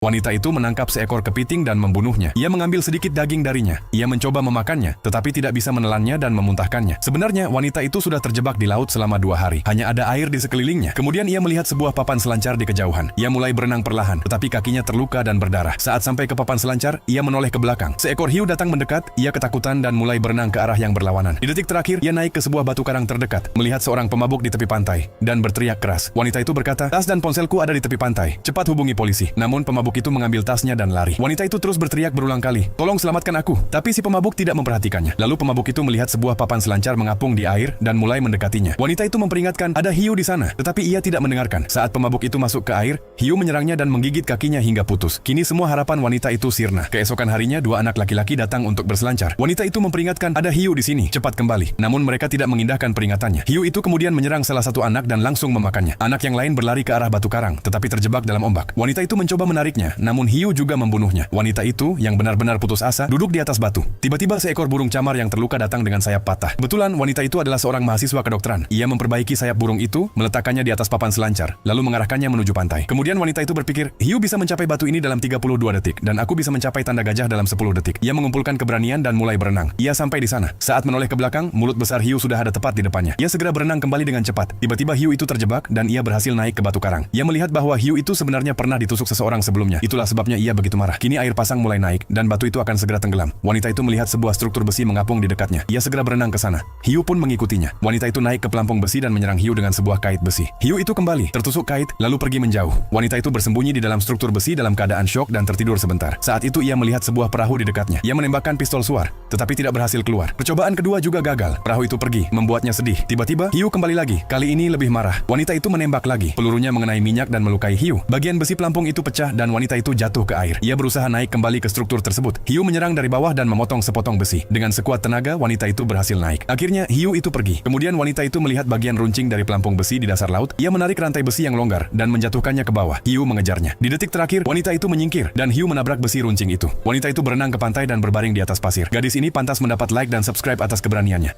Wanita itu menangkap seekor kepiting dan membunuhnya. Ia mengambil sedikit daging darinya. Ia mencoba memakannya, tetapi tidak bisa menelannya dan memuntahkannya. Sebenarnya, wanita itu sudah terjebak di laut selama 2 hari. Hanya ada air di sekelilingnya. Kemudian ia melihat sebuah papan selancar di kejauhan. Ia mulai berenang perlahan, tetapi kakinya terluka dan berdarah. Saat sampai ke papan selancar, ia menoleh ke belakang. Seekor hiu datang mendekat, ia ketakutan dan mulai berenang ke arah yang berlawanan. Di detik terakhir, ia naik ke sebuah batu karang terdekat, melihat seorang pemabuk di tepi pantai, dan berteriak keras. Wanita itu berkata, "Tas dan ponselku ada di tepi pantai. Cepat hubungi polisi." Namun pemabuk itu mengambil tasnya dan lari. Wanita itu terus berteriak berulang kali, "Tolong selamatkan aku." Tapi si pemabuk tidak memperhatikannya. Lalu pemabuk itu melihat sebuah papan selancar mengapung di air dan mulai mendekatinya. Wanita itu memperingatkan, "Ada hiu di sana." Tetapi ia tidak mendengarkan. Saat pemabuk itu masuk ke air, hiu menyerangnya dan menggigit kakinya hingga putus. Kini semua harapan wanita itu sirna. Keesokan harinya, 2 anak laki-laki datang untuk berselancar. Wanita itu memperingatkan, "Ada hiu di sini, cepat kembali." Namun mereka tidak mengindahkan peringatannya. Hiu itu kemudian menyerang salah satu anak dan langsung memakannya. Anak yang lain berlari ke arah batu karang, tetapi terjebak dalam ombak. Wanita itu mencoba menariknya, namun hiu juga membunuhnya. Wanita itu, yang benar-benar putus asa, duduk di atas batu. Tiba-tiba seekor burung camar yang terluka datang dengan sayap patah. Kebetulan wanita itu adalah seorang mahasiswa kedokteran. Ia memperbaiki sayap burung itu, meletakkannya di atas papan selancar, lalu mengarahkannya menuju pantai. Kemudian wanita itu berpikir, hiu bisa mencapai batu ini dalam 32 detik, dan aku bisa mencapai tanda gajah dalam 10 detik. Ia mengumpulkan keberanian dan mulai berenang. Ia sampai di sana. Saat menoleh ke belakang, mulut besar hiu sudah ada tepat di depannya. Ia segera berenang kembali dengan cepat. Tiba-tiba hiu itu terjebak dan ia berhasil naik ke batu karang. Ia melihat bahwa hiu itu sebenarnya pernah ditusuk seseorang sebelumnya. Itulah sebabnya ia begitu marah. Kini air pasang mulai naik dan batu itu akan segera tenggelam. Wanita itu melihat sebuah struktur besi mengapung di dekatnya. Ia segera berenang ke sana. Hiu pun mengikutinya. Wanita itu naik ke pelampung besi dan menyerang hiu dengan sebuah kait besi. Hiu itu kembali, tertusuk kait, lalu pergi menjauh. Wanita itu bersembunyi di dalam struktur besi dalam keadaan syok dan tertidur sebentar. Saat itu ia melihat sebuah perahu di dekatnya. Ia menembakkan pistol suar, tetapi tidak berhasil keluar. Percobaan kedua juga gagal. Perahu itu pergi, membuatnya sedih. Tiba-tiba, hiu kembali lagi. Kali ini lebih marah. Wanita itu menembak lagi. Pelurunya mengenai minyak dan melukai hiu. Bagian besi pelampung itu pecah dan wanita itu jatuh ke air. Ia berusaha naik kembali ke struktur tersebut. Hiu menyerang dari bawah dan memotong sepotong besi. Dengan sekuat tenaga, wanita itu berhasil naik. Akhirnya, hiu itu pergi. Kemudian wanita itu melihat bagian runcing dari pelampung besi di dasar laut. Ia menarik rantai besi yang longgar dan menjatuhkannya ke bawah. Hiu mengejarnya. Di detik terakhir, wanita itu menyingkir dan hiu menabrak besi runcing itu. Wanita itu berenang ke pantai dan berbaring di atas pasir. Gadis ini pantas mendapat like dan subscribe atas keberaniannya.